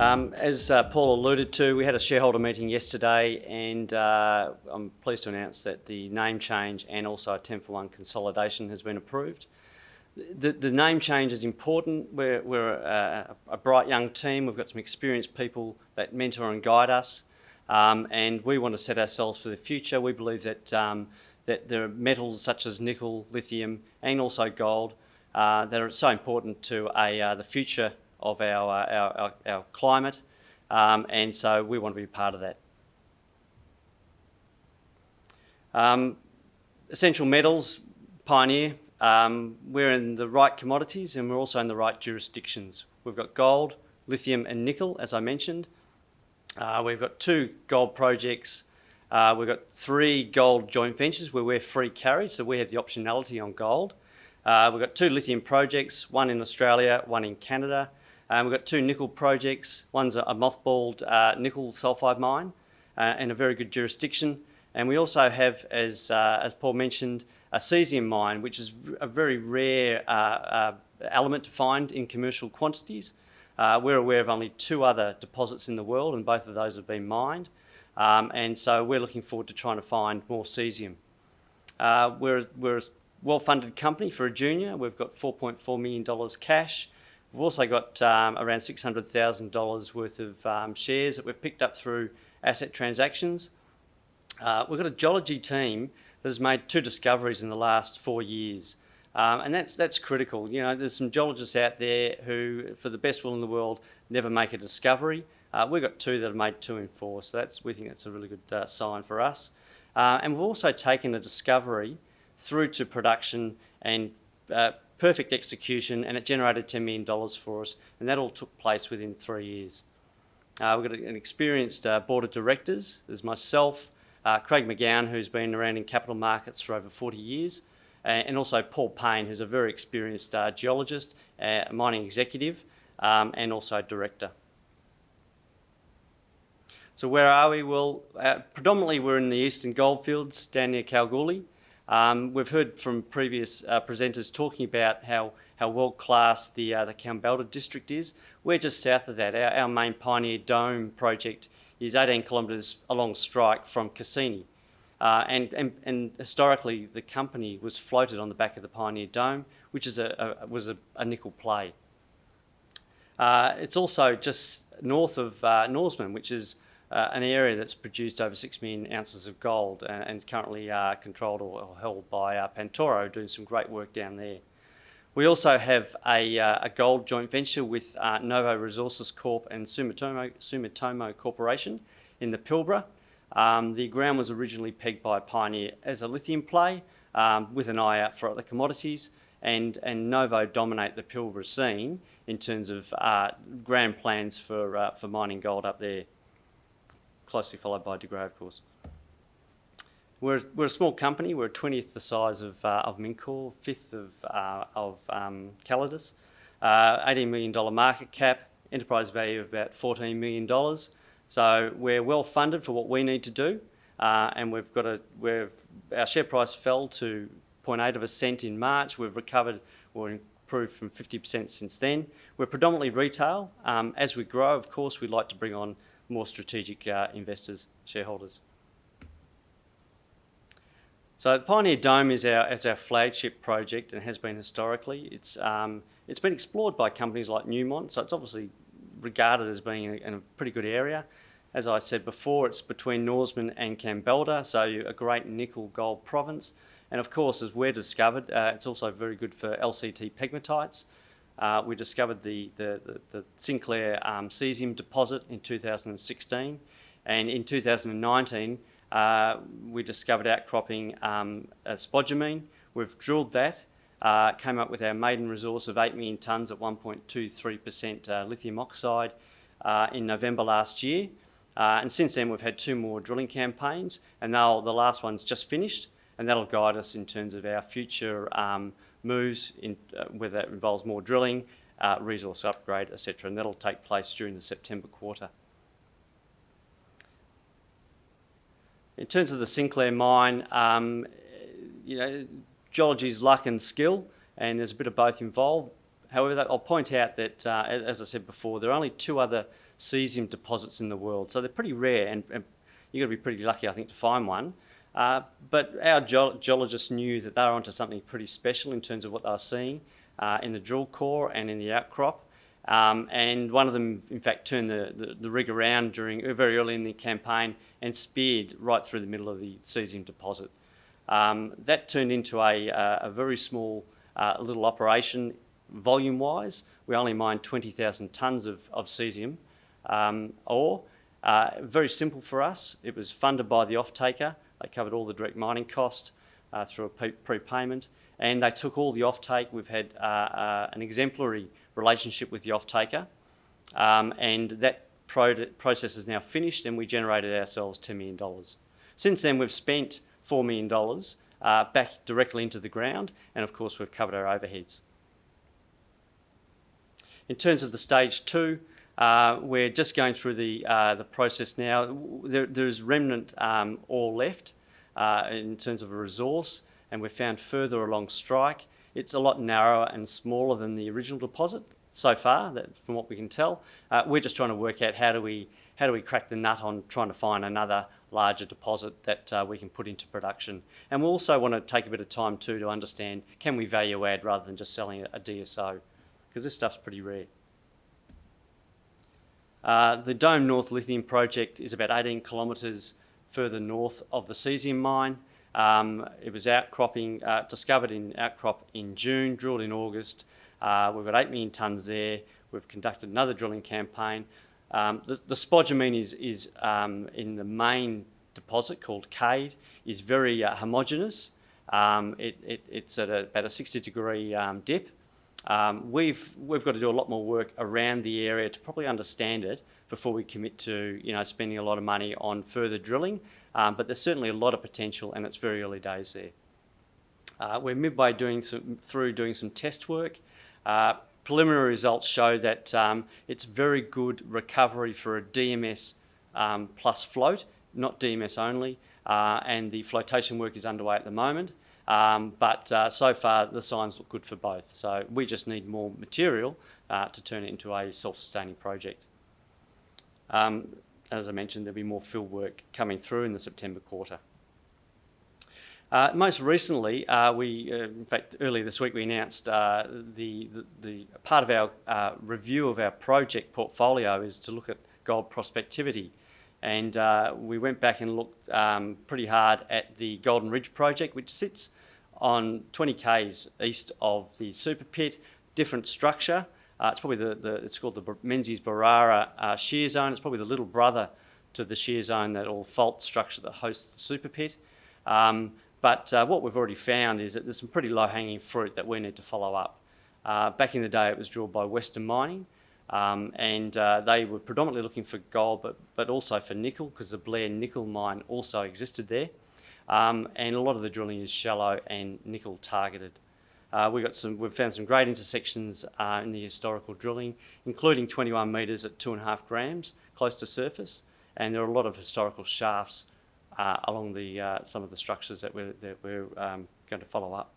As Paul alluded to, we had a shareholder meeting yesterday, and I'm pleased to announce that the name change and also a 10-for-1 consolidation has been approved. The name change is important. We're a bright young team. We've got some experienced people that mentor and guide us, and we want to set ourselves for the future. We believe that that there are metals such as nickel, lithium, and also gold that are so important to the future of our climate, and so we want to be part of that. Essential metals, pioneer. We're in the right commodities and we're also in the right jurisdictions. We've got gold, lithium and nickel, as I mentioned. We've got 2 gold projects. We've got 3 gold joint ventures where we're FreeCarry, so we have the optionality on gold. We've got 2 lithium projects, one in Australia, one in Canada. We've got 2 nickel projects. One's a mothballed nickel sulphide mine in a very good jurisdiction. And we also have, as Paul mentioned, a cesium mine, which is a very rare element to find in commercial quantities. We're aware of only 2 other deposits in the world, and both of those have been mined. And so we're looking forward to trying to find more cesium. We're a well-funded company for a junior. We've got $4.4 million cash. We've also got around $600,000 worth of shares that we've picked up through asset transactions. We've got a geology team that has made 2 discoveries in the last 4 years, and that's critical. You know, there's some geologists out there who, for the best will in the world, never make a discovery. We've got 2 that have made 2 in 4, so we think that's a really good sign for us. And we've also taken a discovery through to production and perfect execution, and it generated $10 million for us, and that all took place within 3 years. We've got an experienced board of directors. There's myself, Craig McGowan, who's been around in capital markets for over 40 years, and also Paul Payne, who's a very experienced geologist, mining executive, and also director. So where are we? Well, predominantly we're in the eastern goldfields down near Kalgoorlie. We've heard from previous presenters talking about how world-class the Kambalda district is. We're just south of that. Our main Pioneer Dome project is 18 kilometres along strike from Cassini. And historically, the company was floated on the back of the Pioneer Dome, which was a nickel play. It's also just north of Norseman, which is an area that's produced over 6 million ounces of gold and is currently controlled or held by Pantoro, doing some great work down there. We also have a gold joint venture with Novo Resources Corp and Sumitomo Corporation in the Pilbara. The ground was originally pegged by Pioneer as a lithium play with an eye out for other commodities, and Novo dominate the Pilbara scene in terms of grand plans for mining gold up there, closely followed by De Grey, of course. We're a small company. We're 20th the size of Mincor, 5th of Calidus, $18 million market cap, enterprise value of about $14 million. So we're well funded for what we need to do, and our share price fell to 0.8 cents in March. We've recovered or improved from 50% since then. We're predominantly retail. As we grow, of course, we'd like to bring on more strategic investors, shareholders. So the Pioneer Dome is our flagship project and has been historically. It's been explored by companies like Newmont, so it's obviously regarded as being in a pretty good area. As I said before, it's between Norseman and Kambalda, so a great nickel gold province. And of course, as we're discovered, it's also very good for LCT pegmatites. We discovered the Sinclair cesium deposit in 2016, and in 2019 we discovered outcropping spodumene. We've drilled that, came up with our maiden resource of 8 million tonnes at 1.23% lithium oxide in November last year. And since then we've had 2 more drilling campaigns, and now the last one's just finished, and that'll guide us in terms of our future moves, whether that involves more drilling, resource upgrade, etc., and that'll take place during the September quarter. In terms of the Sinclair Mine, geology is luck and skill, and there's a bit of both involved. However, I'll point out that, as I said before, there are only 2 other cesium deposits in the world. So they're pretty rare, and you've got to be pretty lucky, I think, to find one. But our geologists knew that they were onto something pretty special in terms of what they were seeing in the drill core and in the outcrop. And one of them, in fact, turned the rig around very early in the campaign and speared right through the middle of the cesium deposit. That turned into a very small little operation volume-wise. We only mined 20,000 tonnes of cesium ore. Very simple for us. It was funded by the off-taker. They covered all the direct mining cost through a prepayment, and they took all the off-take. We've had an exemplary relationship with the off-taker, and that process is now finished, and we generated ourselves $10 million. Since then, we've spent $4 million back directly into the ground, and of course, we've covered our overheads. In terms of the stage 2, we're just going through the process now. There's remnant ore left in terms of a resource, and we've found further along strike. It's a lot narrower and smaller than the original deposit so far, from what we can tell. We're just trying to work out how do we crack the nut on trying to find another larger deposit that we can put into production. And we also want to take a bit of time too to understand, can we value add rather than just selling a DSO? Because this stuff's pretty rare. The Dome North Lithium project is about 18 kilometres further north of the cesium mine. It was outcropping, discovered in outcrop in June, drilled in August. We've got 8 million tonnes there. We've conducted another drilling campaign. The spodumene is in the main deposit called Cade, is very homogeneous. It's at about a 60-degree dip. We've got to do a lot more work around the area to probably understand it before we commit to spending a lot of money on further drilling. But there's certainly a lot of potential, and it's very early days there. We're midway through doing some test work. Preliminary results show that it's very good recovery for a DMS plus float, not DMS only, and the flotation work is underway at the moment. But so far the signs look good for both. So we just need more material to turn it into a self-sustaining project. As I mentioned, there'll be more field work coming through in the September quarter. Most recently, in fact, earlier this week, we announced the part of our review of our project portfolio is to look at gold prospectivity. And we went back and looked pretty hard at the Golden Ridge project, which sits on 20 k's east of the super pit, different structure. It's probably it's called the Menzies-Barara shear zone. It's probably the little brother to the shear zone, or fault structure that hosts the super pit. But what we've already found is that there's some pretty low-hanging fruit that we need to follow up. Back in the day, it was drilled by Western Mining, and they were predominantly looking for gold, but also for nickel, because the Blair nickel mine also existed there. And a lot of the drilling is shallow and nickel targeted. We've found some great intersections in the historical drilling, including 21 metres at 2.5 grams close to surface, and there are a lot of historical shafts along some of the structures that we're going to follow up.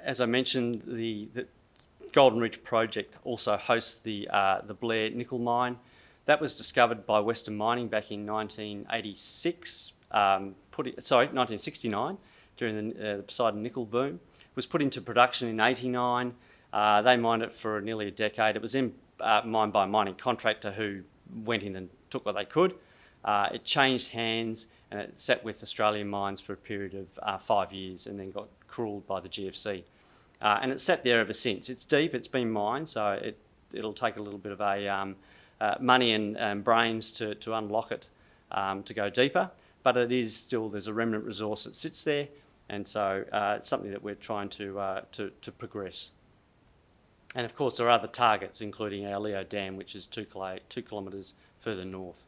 As I mentioned, the Golden Ridge project also hosts the Blair nickel mine. That was discovered by Western Mining back in 1969, during the Poseidon nickel boom. It was put into production in 89. They mined it for nearly a decade. It was then mined by a mining contractor who went in and took what they could. It changed hands, and it sat with Australian Mines for a period of 5 years, and then got cruelled by the GFC. And it's sat there ever since. It's deep, it's been mined, so it'll take a little bit of money and brains to unlock it to go deeper, but it is still, there's a remnant resource that sits there, and so it's something that we're trying to progress. And of course there are other targets, including our Leo Dam, which is 2 kilometres further north.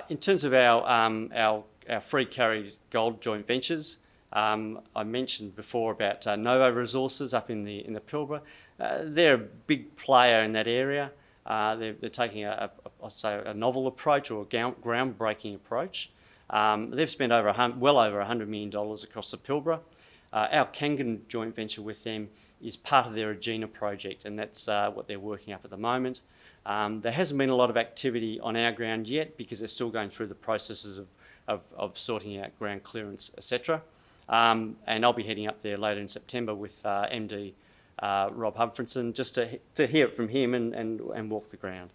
In terms of our FreeCarry gold joint ventures, I mentioned before about Novo Resources up in the Pilbara. They're a big player in that area. They're taking a novel approach, or a groundbreaking approach. They've spent well over $100 million across the Pilbara. Our Kangan joint venture with them is part of their Agena project, and that's what they're working up at the moment. There hasn't been a lot of activity on our ground yet because they're still going through the processes of sorting out ground clearance, etc. And I'll be heading up there later in September with MD Rob Humfredson just to hear it from him and walk the ground.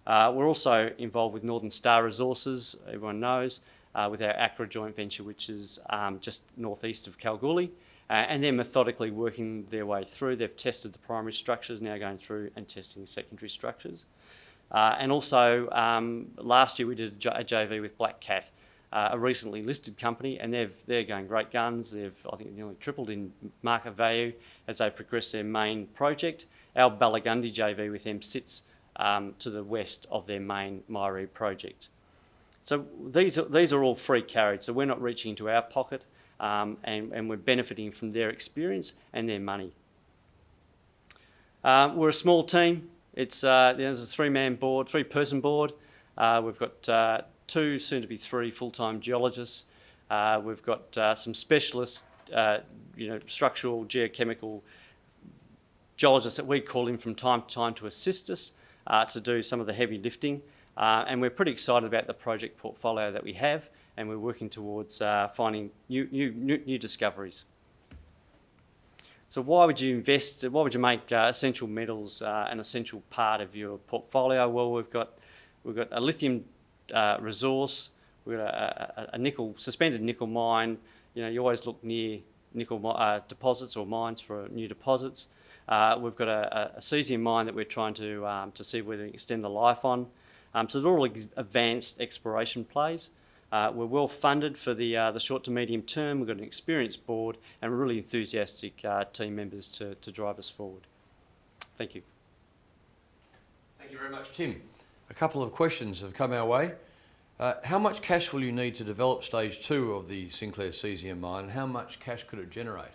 We're also involved with Northern Star Resources, everyone knows, with our Accra joint venture, which is just northeast of Kalgoorlie. And they're methodically working their way through. They've tested the primary structures, now going through and testing secondary structures. And also, last year we did a JV with Black Cat, a recently listed company, and they're going great guns. They've, I think, nearly tripled in market value as they progress their main project. Our Balagundi JV with them sits to the west of their main Myri project. So these are all free carried, so we're not reaching into our pocket. And we're benefiting from their experience and their money. We're a small team. There's a three-person board. We've got 2, soon to be 3 full-time geologists. We've got some specialist, structural, geochemical geologists that we call in from time to time to assist us to do some of the heavy lifting. And we're pretty excited about the project portfolio that we have, and we're working towards finding new discoveries. So why would you invest? Why would you make essential metals an essential part of your portfolio? Well, we've got a lithium resource. We've got a suspended nickel mine. You always look near nickel deposits or mines for new deposits. We've got a cesium mine that we're trying to see whether we can extend the life on. So they're all advanced exploration plays. We're well funded for the short to medium term. We've got an experienced board and really enthusiastic team members to drive us forward. Thank you. Thank you very much, Tim. A couple of questions have come our way. How much cash will you need to develop stage 2 of the Sinclair cesium mine, and how much cash could it generate?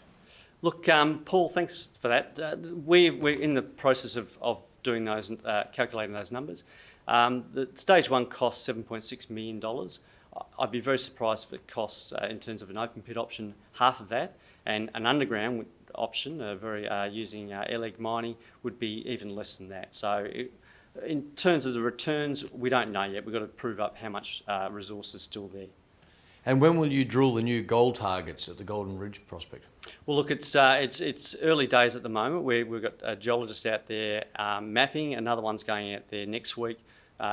Look, Paul, thanks for that. We're in the process of doing those, calculating those numbers. The stage 1 costs $7.6 million. I'd be very surprised if it costs, in terms of an open pit option, half of that, and an underground option, using air leg mining, would be even less than that. So in terms of the returns, we don't know yet. We've got to prove up how much resource is still there. And when will you drill the new gold targets at the Golden Ridge prospect? Well, look, it's early days at the moment. We've got a geologist out there mapping. Another one's going out there next week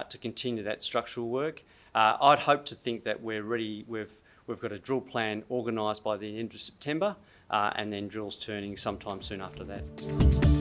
to continue that structural work. I'd hope to think that we're ready. We've got a drill plan organised by the end of September, and then drills turning sometime soon after that.